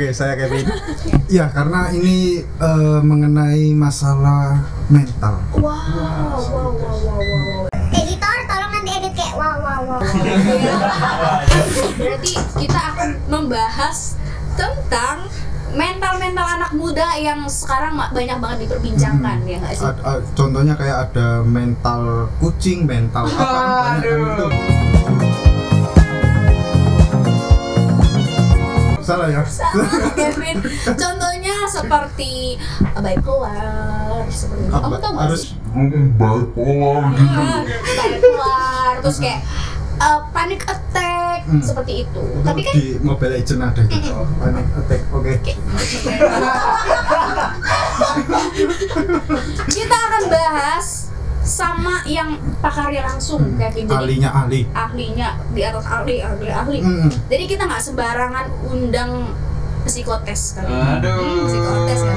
Oke, saya Kevin. Ya, karena ini mengenai masalah mental. Wow. Editor, tolong nanti edit kayak wow. Berarti kita akan membahas tentang mental anak muda yang sekarang banyak banget diperbincangkan, ya nggak sih? Contohnya kayak ada mental kucing, mental apa, banyak kan itu. Salah ya? Sama Kevin. Contohnya seperti bipolar, seperti itu. Kamu tau nggak sih? Bipolar, terus kayak panic attack, seperti itu. Tapi kan di Mobile Legends ada gitu. Panic attack. Oke. Kita akan bahas sama yang pakarnya langsung, Kevin. Jadi ahlinya di atas ahli. Jadi kita nggak sembarangan undang psikotes kali ini. Psikotes kan?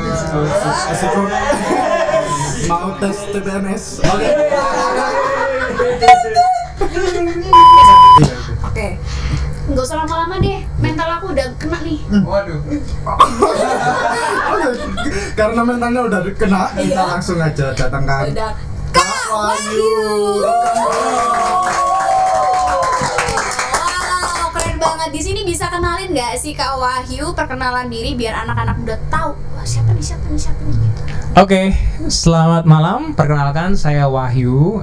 Mau tes TPNS? Oke. Oke. Nggak usah lama-lama deh, mental aku udah kena nih. Waduh. Karena mentalnya udah kena, kita langsung aja datangkan Kak Wahyu. Wow, keren banget. Di sini bisa kenalin nggak sih Kak Wahyu? Perkenalan diri biar anak-anak udah tahu. Wah, siapa nih gitu. Oke, selamat malam. Perkenalkan, saya Wahyu.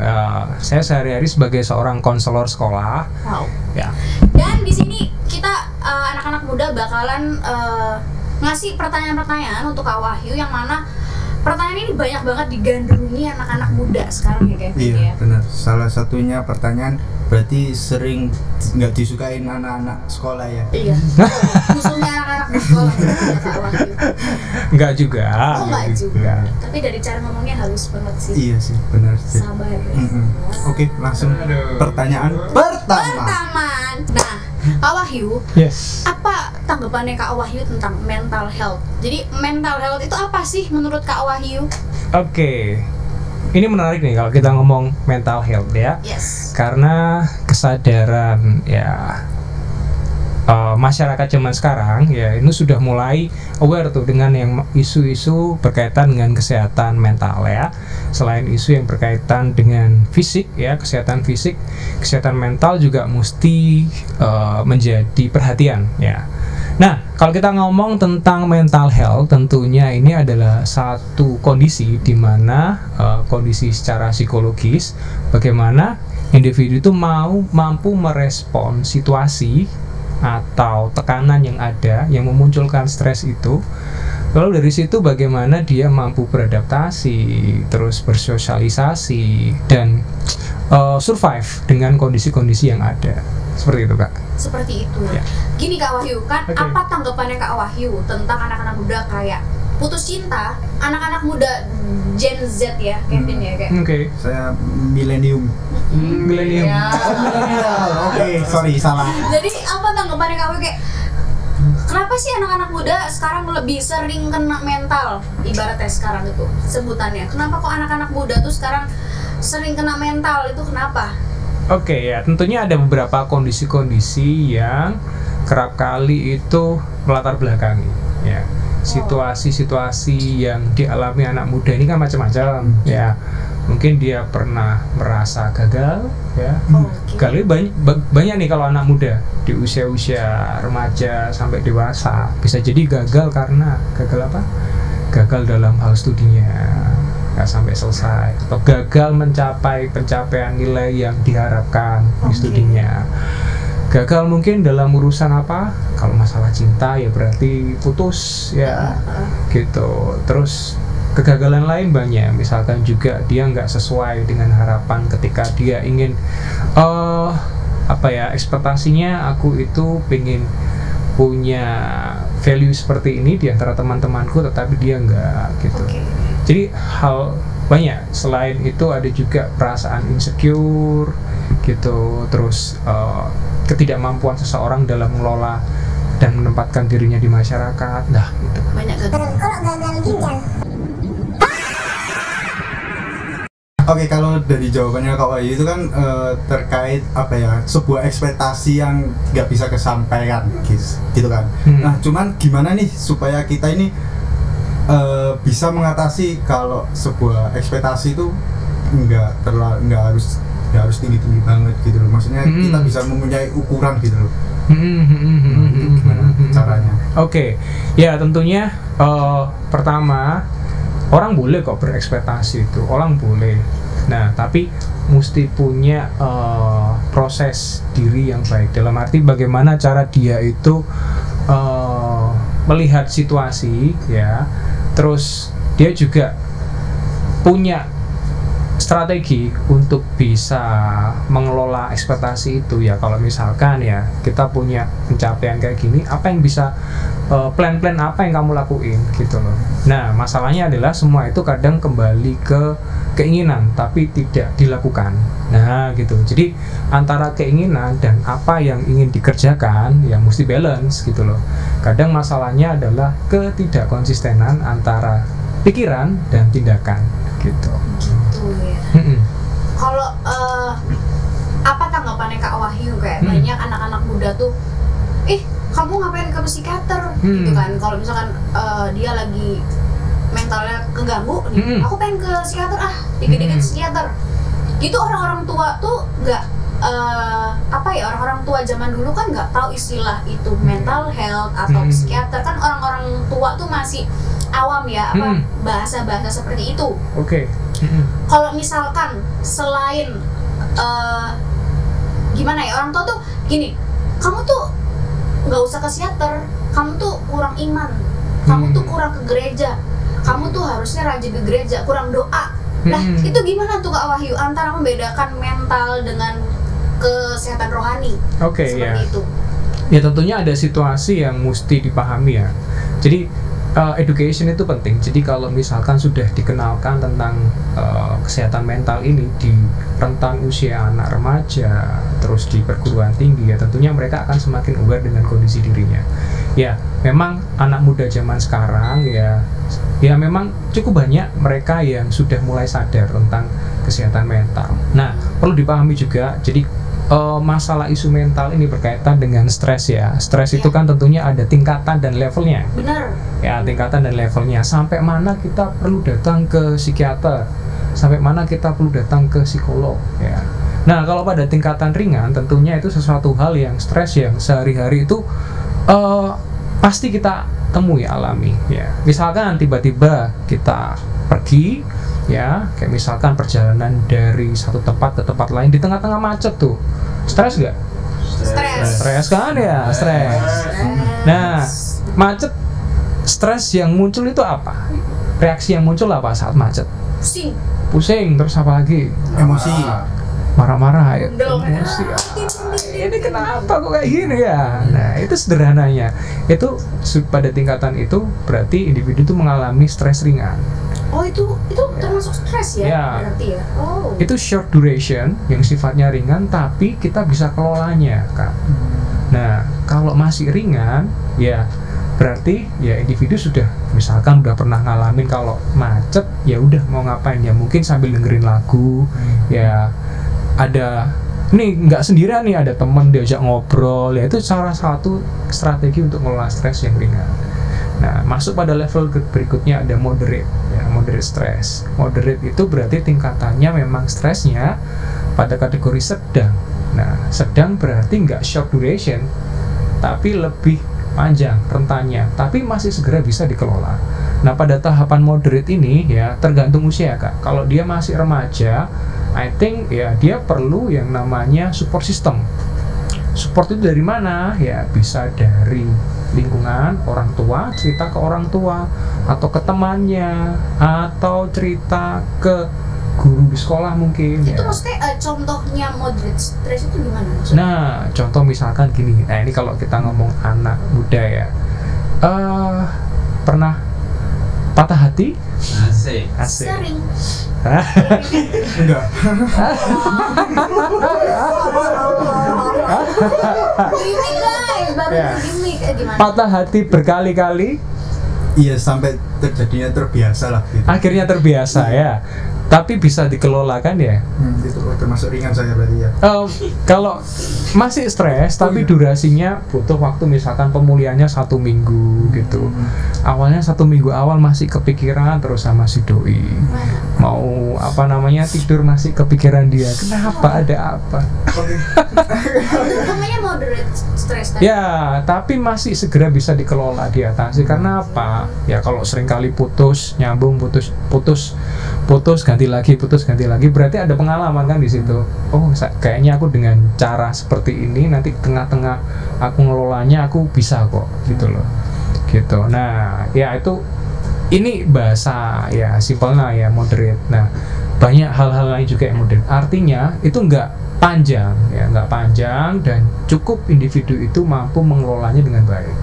Saya sehari-hari sebagai seorang konselor sekolah. Wow. Ya. Dan di sini kita anak-anak muda bakalan ngasih pertanyaan-pertanyaan untuk Kak Wahyu, yang mana pertanyaan ini banyak banget digandrungi anak-anak muda sekarang ya, Kevin. Iya, ya. benar. Salah satunya pertanyaan berarti sering nggak disukain anak-anak sekolah ya? Iya. Musuhnya anak-anak di sekolah ya, Kak Wahyu. Enggak juga. Oh, enggak juga. Tapi dari cara ngomongnya halus banget sih. Iya sih, benar sih. Sabar ya. Oke, langsung pertanyaan pertama. Nah, Kak Wahyu, Yes. apa tanggapannya Kak Wahyu tentang mental health? Jadi mental health itu apa sih menurut Kak Wahyu? Oke. Ini menarik nih kalau kita ngomong mental health ya. Yes. Karena kesadaran ya masyarakat zaman sekarang ya ini sudah mulai aware tuh dengan yang isu-isu berkaitan dengan kesehatan mental ya. Selain isu yang berkaitan dengan fisik ya, kesehatan fisik, kesehatan mental juga mesti menjadi perhatian ya. Nah, kalau kita ngomong tentang mental health, tentunya ini adalah satu kondisi di mana kondisi secara psikologis bagaimana individu itu mampu merespon situasi atau tekanan yang ada yang memunculkan stres itu. Lalu dari situ bagaimana dia mampu beradaptasi, terus bersosialisasi dan survive dengan kondisi-kondisi yang ada. Seperti itu, Kak. Seperti itu. Ya. Gini Kak Wahyu, kan Oke. apa tanggapannya Kak Wahyu tentang anak-anak muda kayak putus cinta, anak-anak muda Gen Z ya, Kevin ya kayak. Oke. Saya milenium. Milenium. Ya. Oke, sorry salah. Jadi apa tanggapannya Kak Wahyu kayak kenapa sih anak-anak muda sekarang lebih sering kena mental, ibaratnya sekarang itu sebutannya. Kenapa kok anak-anak muda tuh sekarang sering kena mental, itu kenapa? Oke ya, tentunya ada beberapa kondisi-kondisi yang kerap kali itu melatar belakangi ya. Situasi-situasi yang dialami anak muda ini kan macam-macam ya. Mungkin dia pernah merasa gagal ya. Gagal banyak nih kalau anak muda di usia-usia remaja sampai dewasa. Bisa jadi gagal karena gagal dalam hal studinya, nggak sampai selesai, atau gagal mencapai pencapaian nilai yang diharapkan di studinya. Gagal mungkin dalam urusan apa? Kalau masalah cinta ya berarti putus ya, gitu. Terus kegagalan lain banyak, misalkan juga dia nggak sesuai dengan harapan ketika dia ingin ekspektasinya aku itu pengen punya value seperti ini di antara teman-temanku, tetapi dia nggak gitu. Jadi hal banyak. Selain itu ada juga perasaan insecure gitu, terus ketidakmampuan seseorang dalam mengelola dan menempatkan dirinya di masyarakat. Nah, gitu. Banyak gagal. Kalau gagal ginjal. Oke, kalau dari jawabannya Kak Wahyu itu kan terkait apa ya, sebuah ekspektasi yang nggak bisa kesampaian, gitu kan. Nah, cuman gimana nih supaya kita ini bisa mengatasi kalau sebuah ekspektasi itu nggak harus tinggi banget gitu loh. Maksudnya kita bisa mempunyai ukuran gitu loh. Gimana caranya? Oke, ya tentunya pertama orang boleh kok berekspektasi itu, orang boleh. Nah, tapi mesti punya proses diri yang baik. Dalam arti bagaimana cara dia itu melihat situasi, ya. Terus dia juga punya strategi untuk bisa mengelola ekspektasi itu ya. Kalau misalkan ya kita punya pencapaian kayak gini, apa yang bisa plan-plan apa yang kamu lakuin gitu loh. Nah, masalahnya adalah semua itu kadang kembali ke keinginan tapi tidak dilakukan. Nah, gitu. Jadi antara keinginan dan apa yang ingin dikerjakan ya mesti balance gitu loh. Kadang masalahnya adalah ketidakkonsistenan antara pikiran dan tindakan gitu. Ya. Kalau apa tanggapannya Kak Wahyu kayak banyak anak-anak muda tuh, kamu ngapain ke psikiater gitu kan? Kalau misalkan dia lagi mentalnya keganggu nih, aku pengen ke psikiater dikit-dikit psikiater. Gitu orang-orang tua tuh nggak orang-orang tua zaman dulu kan nggak tahu istilah itu mental health atau psikiater, kan orang-orang tua tuh masih awam ya bahasa-bahasa seperti itu. Oke. Kalau misalkan selain gimana ya, orang tua tuh gini, kamu tuh nggak usah ke psikiater, kamu tuh kurang iman, kamu tuh kurang ke gereja, kamu tuh harusnya rajin ke gereja, kurang doa. Nah, itu gimana tuh Kak Wahyu antara membedakan mental dengan kesehatan rohani? Oke, seperti ya. itu. Ya tentunya ada situasi yang mesti dipahami ya. Jadi education itu penting. Jadi kalau misalkan sudah dikenalkan tentang kesehatan mental ini di rentan usia anak remaja, terus di perguruan tinggi, ya tentunya mereka akan semakin aware dengan kondisi dirinya. Ya, memang anak muda zaman sekarang ya memang cukup banyak mereka yang sudah mulai sadar tentang kesehatan mental. Nah, perlu dipahami juga, jadi masalah isu mental ini berkaitan dengan stres ya. Stres itu kan tentunya ada tingkatan dan levelnya. Benar. Ya, tingkatan dan levelnya. Sampai mana kita perlu datang ke psikiater, sampai mana kita perlu datang ke psikolog ya. Nah, kalau pada tingkatan ringan tentunya itu sesuatu hal yang stres yang sehari-hari itu pasti kita temui, alami ya. Misalkan tiba-tiba kita pergi ya, kayak misalkan perjalanan dari satu tempat ke tempat lain di tengah-tengah macet tuh, stres nggak? Stres kan ya, stres. Nah, macet, stres yang muncul itu apa? Reaksi yang muncul apa saat macet? Pusing, terus apa lagi? Emosi, marah-marah ya, emosi. Ini kenapa kok kayak gini ya? Nah, itu sederhananya. Itu pada tingkatan itu berarti individu itu mengalami stres ringan. Oh, itu termasuk stres ya? Berarti ya. Oh. Itu short duration yang sifatnya ringan tapi kita bisa kelolanya, Kak. Nah, kalau masih ringan ya berarti ya individu sudah misalkan udah pernah ngalamin kalau macet ya udah mau ngapain ya, mungkin sambil dengerin lagu ya, ada nih nggak sendirian nih, ada teman diajak ngobrol ya, itu salah satu strategi untuk mengelola stres yang ringan. Nah, masuk pada level berikutnya ada moderate ya, moderate stress. Moderate itu berarti tingkatannya memang stresnya pada kategori sedang. Nah, sedang berarti nggak short duration tapi lebih panjang rentannya, tapi masih segera bisa dikelola. Nah, pada tahapan moderate ini ya tergantung usia, Kak. Kalau dia masih remaja, I think ya dia perlu yang namanya support system. Support itu dari mana? Ya bisa dari lingkungan, orang tua, cerita ke orang tua atau ke temannya, atau cerita ke guru di sekolah mungkin. Itu ya. maksudnya contohnya moderate stress itu gimana maksudnya? Nah, contoh misalkan gini. Nah, ini kalau kita ngomong anak muda ya, pernah patah hati? Asik. Sering. enggak. Gimik guys, baru Ya. gimik gimana? Patah hati berkali-kali, Iya, sampai terjadinya terbiasa lah gitu. akhirnya terbiasa ya. tapi bisa dikelola kan ya. Itu termasuk ringan saya berarti ya. Kalau masih stres tapi durasinya butuh waktu, misalkan pemulihannya 1 minggu gitu. Awalnya 1 minggu awal masih kepikiran terus sama si doi, mau apa namanya tidur masih kepikiran dia, kenapa, ada apa. Namanya moderate stress tadi. Ya, tapi masih segera bisa dikelola, diatasi. Karena apa? Ya kalau sering kali putus, nyambung, putus ganti lagi, berarti ada pengalaman kan di situ. Oh, kayaknya aku dengan cara seperti ini nanti tengah-tengah aku ngelolanya aku bisa kok, gitu loh. Gitu. Nah, ya itu ini bahasa ya simpelnya ya moderate. Nah, banyak hal-hal lain juga yang moderate. Artinya itu nggak panjang ya, nggak panjang dan cukup individu itu mampu mengelolanya dengan baik.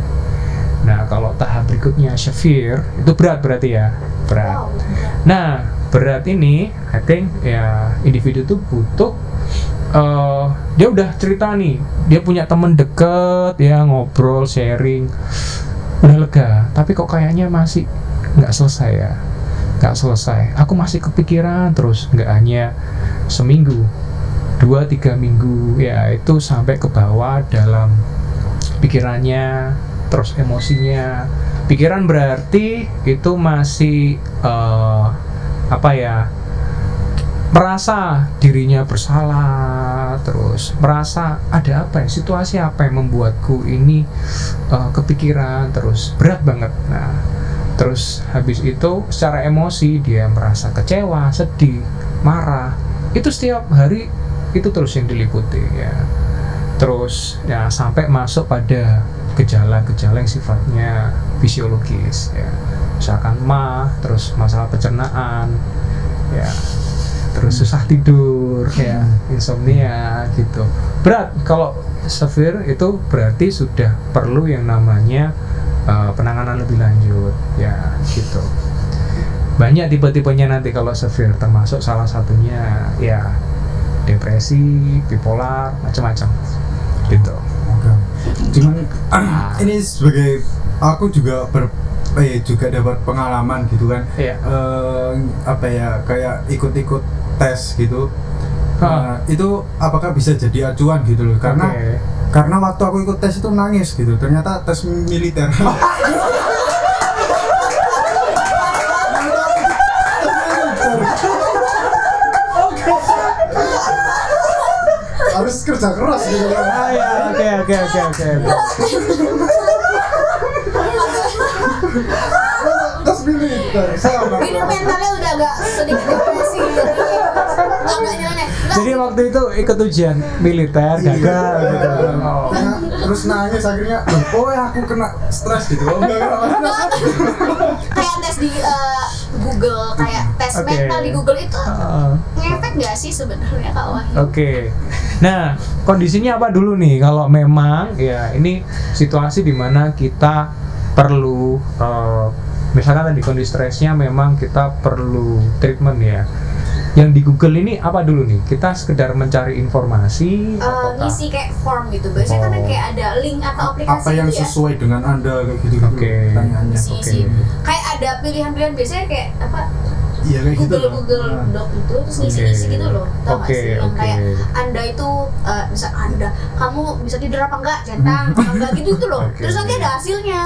Nah, kalau tahap berikutnya severe itu berat berarti ya, berat. Nah, berat ini I think ya individu itu butuh dia udah cerita nih, dia punya temen deket ya, ngobrol, sharing, udah lega, tapi kok kayaknya masih nggak selesai ya, nggak selesai, aku masih kepikiran terus, nggak hanya seminggu, 2-3 minggu ya, itu sampai ke bawah dalam pikirannya, terus emosinya. Pikiran berarti itu masih apa ya, merasa dirinya bersalah, terus merasa ada apa ya, situasi apa yang membuatku ini kepikiran terus, berat banget. Nah, terus habis itu secara emosi dia merasa kecewa, sedih, marah, itu setiap hari itu terus yang diliputi ya. Terus ya sampai masuk pada gejala-gejala yang sifatnya fisiologis ya, misalkan terus masalah pencernaan ya, terus susah tidur ya, insomnia gitu. Berat. Kalau severe itu berarti sudah perlu yang namanya penanganan lebih lanjut ya, gitu. Banyak tipe-tipenya nanti kalau severe, termasuk salah satunya ya depresi, bipolar, macam-macam gitu. Cuman ini sebagai aku juga juga dapat pengalaman gitu kan. Apa ya, kayak ikut-ikut tes gitu. Itu apakah bisa jadi acuan gitu loh, karena waktu aku ikut tes itu nangis gitu, ternyata tes militer. Harus kerja keras gitu kan. Oke. Tes militer. Ini mentalnya udah agak sedikit depresi gitu. Agak jalannya. Jadi waktu itu ikut ujian militer gagal gitu. Terus nangis akhirnya, oh ya aku kena stres gitu. Kayak tes di Google, kayak tes mental di Google itu ngefek nggak sih sebenarnya Kak Wahyu? Oke. Nah, kondisinya apa dulu nih kalau memang ya ini situasi di mana kita perlu misalkan tadi kondisi stresnya memang kita perlu treatment ya. Yang di Google ini apa dulu nih? Kita sekedar mencari informasi, ngisi kayak form gitu. Biasanya kan kayak ada link atau aplikasi apa yang gitu ya? sesuai dengan Anda kayak gitu. Pertanyaannya. Isi. Kayak ada pilihan-pilihan, biasanya kayak apa? Iya, kayak Google Doc itu terus ngisi-ngisi gitu loh. Tahu nggak sih yang kayak Anda itu misal kamu bisa tidur apa enggak, centang apa enggak gitu loh. Terus nanti ada hasilnya.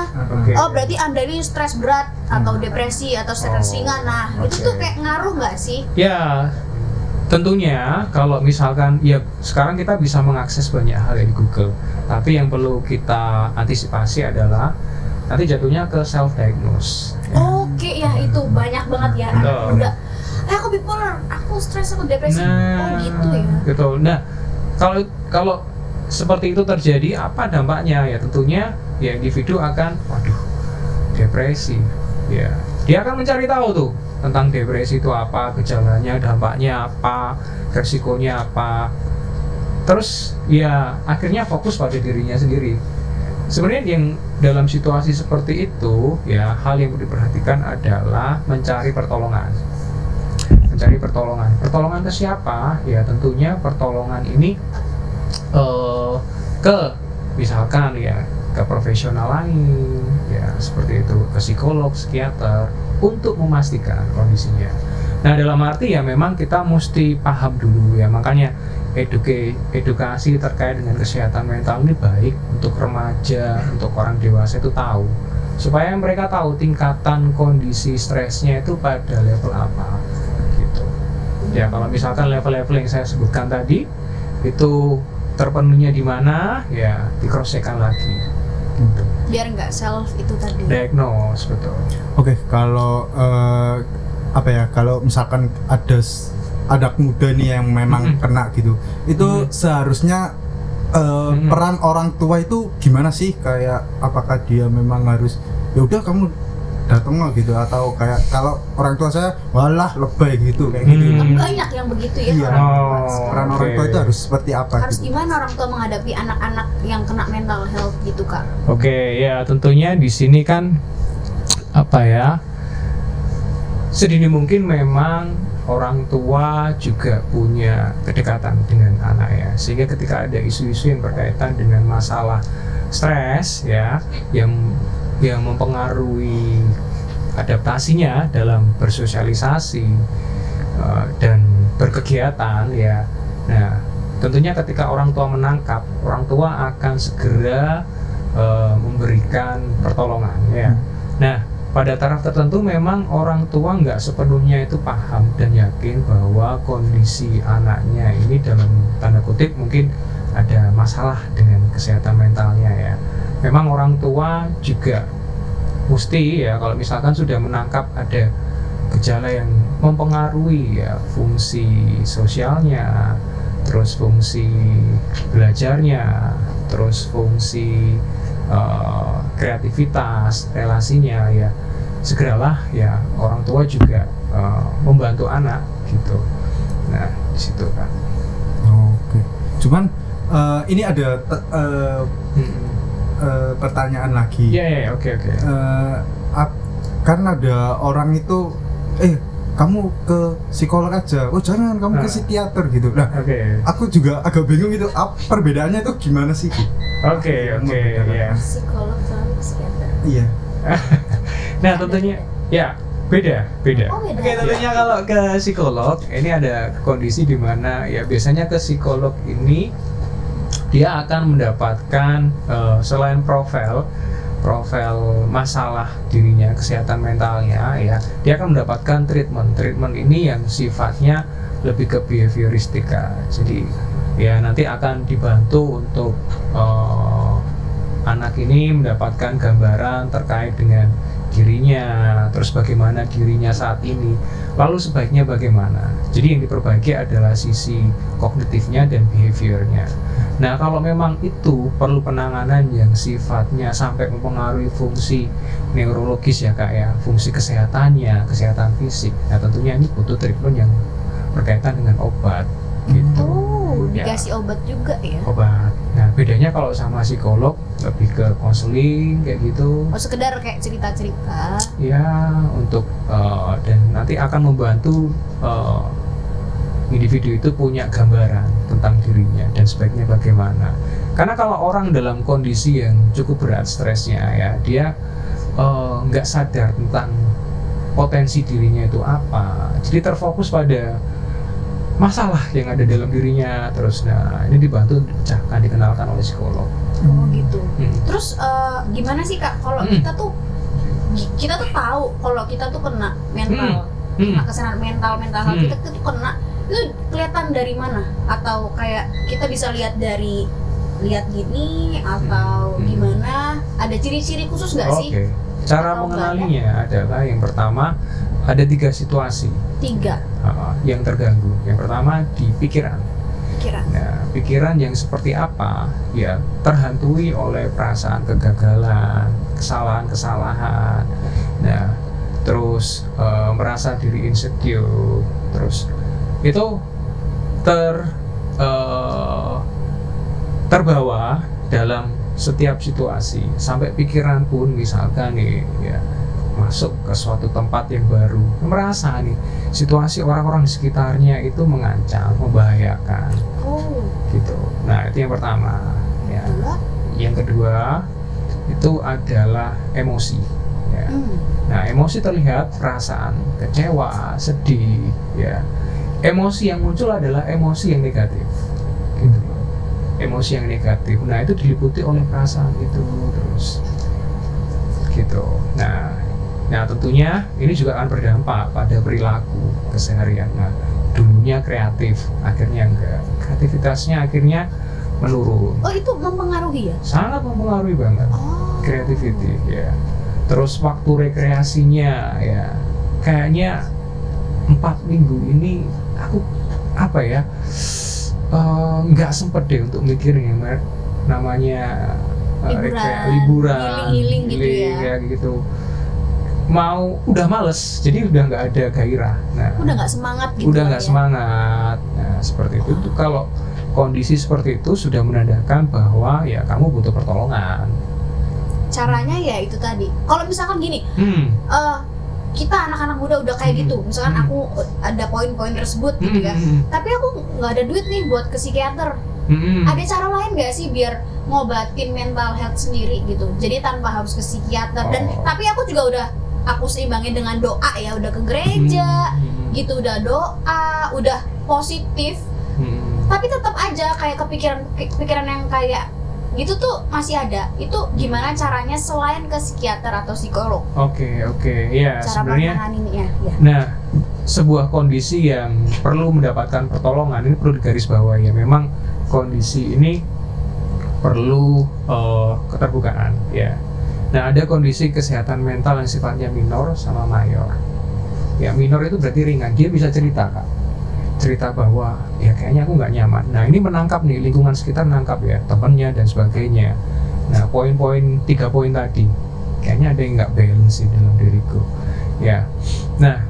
Oh, berarti Anda ini stres berat atau depresi atau stres ringan. Nah, itu tuh kayak ngaruh nggak sih? Ya, tentunya kalau misalkan ya sekarang kita bisa mengakses banyak hal di Google. Tapi yang perlu kita antisipasi adalah nanti jatuhnya ke self diagnose. Oke, ya itu banyak banget ya. Udah, aku bipolar, aku stres, aku depresi. Oh gitu ya. Gitu. Nah, kalau seperti itu terjadi, apa dampaknya? Ya tentunya ya individu akan, waduh, depresi. Ya, dia akan mencari tahu tuh tentang depresi itu apa, gejalanya, dampaknya apa, resikonya apa. Terus ya akhirnya fokus pada dirinya sendiri. Sebenarnya yang dalam situasi seperti itu ya hal yang perlu diperhatikan adalah mencari pertolongan. Pertolongan ke siapa? Ya tentunya pertolongan ini ke misalkan ya ke profesional lain ya seperti itu, ke psikolog, psikiater untuk memastikan kondisinya. Nah dalam arti ya memang kita mesti paham dulu ya, makanya edukasi terkait dengan kesehatan mental ini baik untuk remaja, untuk orang dewasa itu tahu, supaya mereka tahu tingkatan kondisi stresnya itu pada level apa gitu. Ya kalau misalkan level-level yang saya sebutkan tadi itu terpenuhnya di mana, ya di cross check lagi gitu. Biar nggak self itu tadi Diagnose, betul. Oke, kalau apa ya, kalau misalkan ada anak muda nih yang memang kena gitu, itu seharusnya peran orang tua itu gimana sih? Kayak apakah dia memang harus ya udah kamu datang gitu, atau kayak kalau orang tua saya walah lebay gitu kayak gitu. banyak yang begitu ya. Iya. Peran orang tua itu harus seperti apa? Harus gitu? gimana orang tua menghadapi anak-anak yang kena mental health gitu Kak? Oke, ya tentunya di sini kan apa ya, sedini mungkin memang orang tua juga punya kedekatan dengan anak ya, sehingga ketika ada isu-isu yang berkaitan dengan masalah stres ya, yang mempengaruhi adaptasinya dalam bersosialisasi dan berkegiatan ya. Nah tentunya ketika orang tua menangkap, orang tua akan segera memberikan pertolongan ya. Nah pada taraf tertentu memang orang tua nggak sepenuhnya itu paham dan yakin bahwa kondisi anaknya ini dalam tanda kutip mungkin ada masalah dengan kesehatan mentalnya ya. Memang orang tua juga mesti ya, kalau misalkan sudah menangkap ada gejala yang mempengaruhi ya fungsi sosialnya, terus fungsi belajarnya, terus fungsi kreativitas, relasinya ya, segeralah ya orang tua juga membantu anak gitu. Nah di situ kan. Oke. Cuman ini ada pertanyaan lagi. Iya, oke. Karena ada orang itu kamu ke psikolog aja, oh jangan kamu ke psikiater gitu. Nah, aku juga agak bingung itu perbedaannya itu gimana sih? Oke, ya. Psikolog sama psikiater. Iya. Nah tentunya ya beda. Oh, beda. Oke, tentunya kalau ke psikolog ini ada kondisi di mana ya biasanya ke psikolog ini dia akan mendapatkan selain profil masalah dirinya, kesehatan mentalnya ya, dia akan mendapatkan treatment ini yang sifatnya lebih ke behavioristik ya. Jadi ya nanti akan dibantu untuk anak ini mendapatkan gambaran terkait dengan dirinya, terus bagaimana dirinya saat ini, lalu sebaiknya bagaimana. Jadi yang diperbaiki adalah sisi kognitifnya dan behaviornya. Nah kalau memang itu perlu penanganan yang sifatnya sampai mempengaruhi fungsi neurologis ya Kak ya, fungsi kesehatannya, kesehatan fisik, nah tentunya ini butuh treatment yang berkaitan dengan obat gitu. Dikasih obat juga ya? Obat. Nah bedanya kalau sama psikolog lebih ke konseling kayak gitu. Oh sekedar kayak cerita-cerita? Ya untuk dan nanti akan membantu individu itu punya gambaran tentang dirinya dan sebaiknya bagaimana. Karena kalau orang dalam kondisi yang cukup berat stresnya ya, dia nggak sadar tentang potensi dirinya itu apa, jadi terfokus pada masalah yang ada dalam dirinya terus. Nah ini dibantu dipecahkan, dikenalkan oleh psikolog. Oh gitu. Terus gimana sih Kak kalau kita tuh tahu kalau kita tuh kena mental, kena kesalahan mental kita tuh kena, itu kelihatan dari mana? Atau kayak kita bisa lihat gini atau gimana? Ada ciri-ciri khusus nggak sih? Cara mengenalinya adalah yang pertama ada 3 situasi. 3 yang terganggu. Yang pertama di pikiran. Nah, pikiran yang seperti apa? Ya, terhantui oleh perasaan kegagalan, kesalahan-kesalahan. Nah, terus merasa diri insecure, terus itu terbawa dalam setiap situasi, sampai pikiran pun misalkan nih ya masuk ke suatu tempat yang baru, merasa nih situasi orang-orang di sekitarnya itu mengancam, membahayakan, gitu. Nah itu yang pertama ya. Yang kedua itu adalah emosi ya. Nah, emosi terlihat perasaan kecewa, sedih, ya. Emosi yang muncul adalah emosi yang negatif, gitu loh. Emosi yang negatif. Nah, itu diliputi oleh perasaan itu terus, gitu. Nah, tentunya ini juga akan berdampak pada perilaku keseharian. Nah, dulunya kreatif, akhirnya enggak. Kreativitasnya akhirnya menurun. Oh, itu mempengaruhi ya? Sangat mempengaruhi banget. Oh. Creativity, ya. Terus waktu rekreasinya, ya, kayaknya 4 minggu ini aku nggak sempet deh untuk mikirin yang namanya liburan, healing gitu ya. Gitu. Udah males, jadi udah nggak ada gairah. Nah, udah nggak semangat gitu. Udah nggak semangat. Nah, seperti itu tuh, kalau kondisi seperti itu sudah menandakan bahwa ya kamu butuh pertolongan. Caranya ya itu tadi. Kalau misalkan gini, kita anak-anak muda udah kayak gitu, misalkan aku ada poin-poin tersebut gitu ya, tapi aku nggak ada duit nih buat ke psikiater. Ada cara lain nggak sih biar ngobatin mental health sendiri gitu, jadi tanpa harus ke psikiater? Dan tapi aku juga udah aku seimbangin dengan doa ya, udah ke gereja gitu, udah doa, udah positif, tapi tetap aja kayak kepikiran yang kayak gitu tuh masih ada. Itu gimana caranya selain ke psikiater atau psikolog? Oke, ya, cara sebenarnya menanganinya ya. Nah, sebuah kondisi yang perlu mendapatkan pertolongan ini perlu digarisbawahi ya, memang kondisi ini perlu keterbukaan ya. Nah, ada kondisi kesehatan mental yang sifatnya minor sama mayor. Ya, minor itu berarti ringan, dia bisa cerita bahwa ya kayaknya aku nggak nyaman. Nah, ini menangkap nih, lingkungan sekitar menangkap ya, temannya dan sebagainya. Nah, 3 poin tadi kayaknya ada yang nggak balance sih dalam diriku ya. Nah,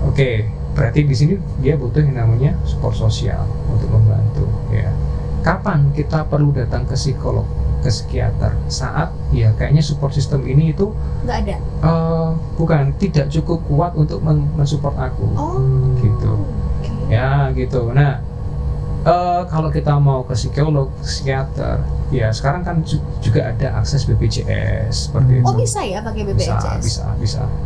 oke, berarti di sini dia butuh yang namanya support sosial untuk membantu ya. Kapan kita perlu datang ke psikolog, ke psikiater? Saat ya kayaknya support system ini itu nggak ada, tidak cukup kuat untuk mensupport aku. Gitu ya, gitu. Nah, kalau kita mau ke psikolog, psikiater, ya sekarang kan juga ada akses BPJS seperti itu. Oh, bisa ya pakai BPJS? Bisa.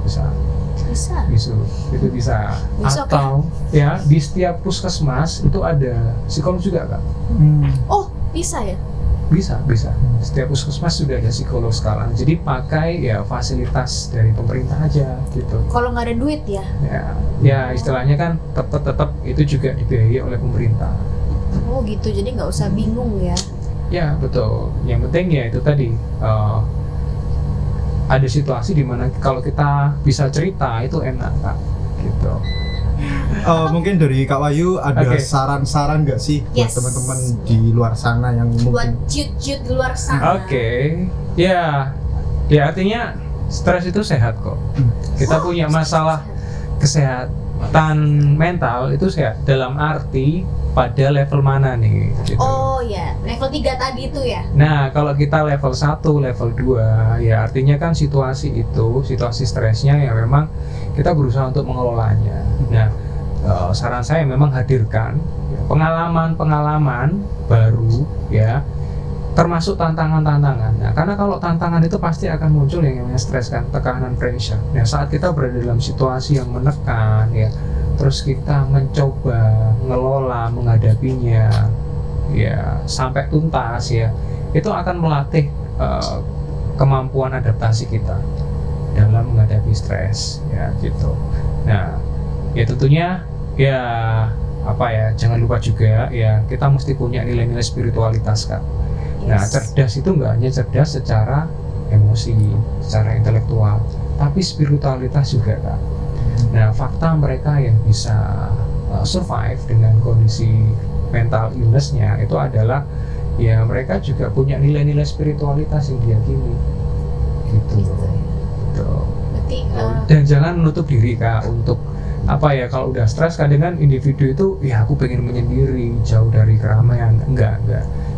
Itu bisa. Atau ya di setiap puskesmas itu ada psikolog juga, Kak. Oh, bisa ya? Bisa. Setiap puskesmas sudah ada psikolog sekarang. Jadi pakai ya fasilitas dari pemerintah aja gitu. Kalau nggak ada duit ya? Ya istilahnya kan tetap itu juga dibiayai oleh pemerintah. Oh gitu, jadi nggak usah bingung ya? Ya betul. Yang penting ya itu tadi, ada situasi di mana kalau kita bisa cerita itu enak, Kak. Gitu. Mungkin dari Kak Wahyu ada saran-saran nggak sih buat teman-teman di luar sana yang mungkin buat ciut-ciut di luar sana? Ya artinya stres itu sehat kok. Kita punya masalah kesehatan mental itu sehat dalam arti pada level mana nih gitu. Oh ya, level 3 tadi itu ya. Nah, kalau kita level 1, level 2 ya artinya kan situasi stresnya ya memang kita berusaha untuk mengelolanya. Nah, saran saya memang hadirkan pengalaman baru ya, termasuk tantangan-tantangan. Nah, karena kalau tantangan itu pasti akan muncul yang namanya stres kan, tekanan, pressure. Nah, saat kita berada dalam situasi yang menekan ya, terus kita mencoba ngelola, menghadapinya ya sampai tuntas ya, itu akan melatih kemampuan adaptasi kita dalam menghadapi stres ya gitu. Nah, ya tentunya ya jangan lupa juga ya kita mesti punya nilai-nilai spiritualitas, Kak. Nah, cerdas itu nggak hanya cerdas secara emosi, secara intelektual, tapi spiritualitas juga, Kak. Nah, fakta mereka yang bisa survive dengan kondisi mental illness-nya itu adalah ya mereka juga punya nilai-nilai spiritualitas yang diyakini gitu. Dan jangan menutup diri, Kak, untuk kalau udah stres kadang kan individu itu ya aku pengen menyendiri, jauh dari keramaian. Enggak.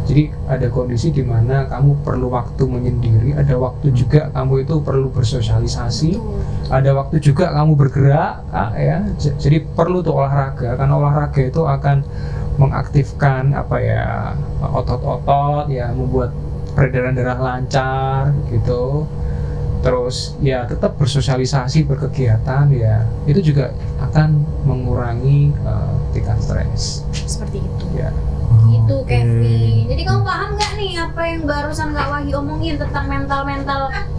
Jadi ada kondisi di mana kamu perlu waktu menyendiri, ada waktu juga kamu itu perlu bersosialisasi, ada waktu juga kamu bergerak, ya. Jadi perlu tuh olahraga, karena olahraga itu akan mengaktifkan otot-otot ya, membuat peredaran darah lancar gitu. terus ya tetap bersosialisasi, berkegiatan, ya itu juga akan mengurangi tingkat stres Seperti itu. ya. Gitu Kevin. Jadi kamu paham nggak nih apa yang barusan Kak Wahyu omongin tentang mental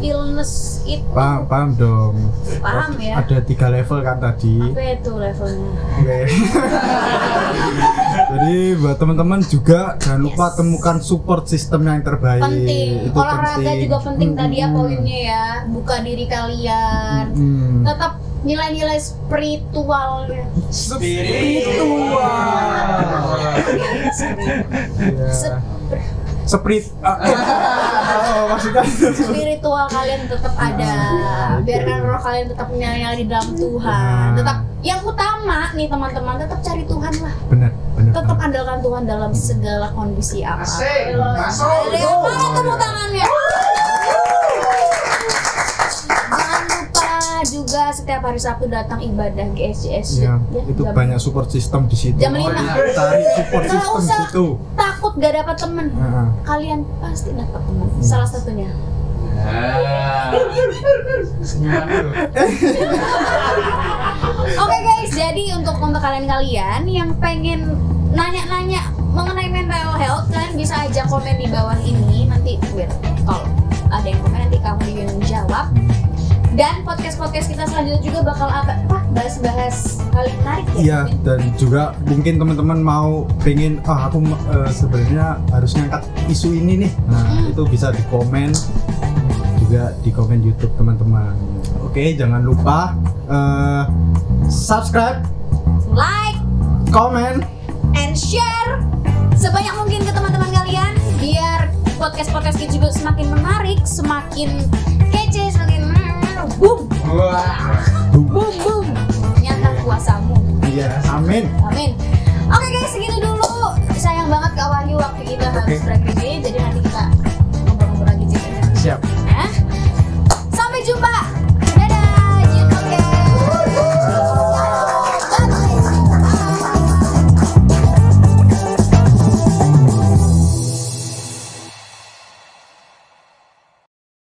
illness itu? Paham dong. Paham ya? Ada 3 level kan tadi. Apa itu levelnya? Oke. Jadi buat teman-teman juga jangan lupa temukan support system yang terbaik. Penting. Itu Olahraga penting. juga penting tadi ya poinnya ya. Buka diri kalian. Tetap nilai-nilai spiritualnya. Maksudnya Spiritual kalian tetap ada. Biarkan roh kalian tetap menyala di dalam Tuhan. Tetap yang utama nih teman-teman, tetap cari Tuhan lah. benar. Tetap andalkan Tuhan dalam segala kondisi apa. Ada yang mana tepuk tangannya? Jangan lupa juga setiap hari Sabtu datang ibadah GSJS. Ya, itu banyak support system di situ. Jam 5. Cari support Nggak system di usah situ. takut gak dapat teman. Kalian pasti dapat teman. Salah satunya. Oke guys, jadi untuk kalian-kalian yang pengen nanya-nanya mengenai mental health, kalian bisa aja komen di bawah ini. Nanti kalau ada yang komen nanti kamu yang jawab. Dan podcast kita selanjutnya juga bakal bahas-bahas hal yang menarik ya. Iya, dan juga mungkin teman-teman mau pengen aku sebenarnya harus ngangkat isu ini nih. Nah, itu bisa di komen juga di komen YouTube teman-teman. Oke, jangan lupa subscribe, Like, comment, and share sebanyak mungkin ke teman-teman kalian biar podcast kita juga semakin menarik, semakin kece, semakin boom. Nyata kuasamu. iya, amin. Amin. Oke guys, segitu dulu. Sayang banget Kak Wahyu waktu kita harus break ini, jadi nanti kita ngobrol-ngobrol lagi. Siap.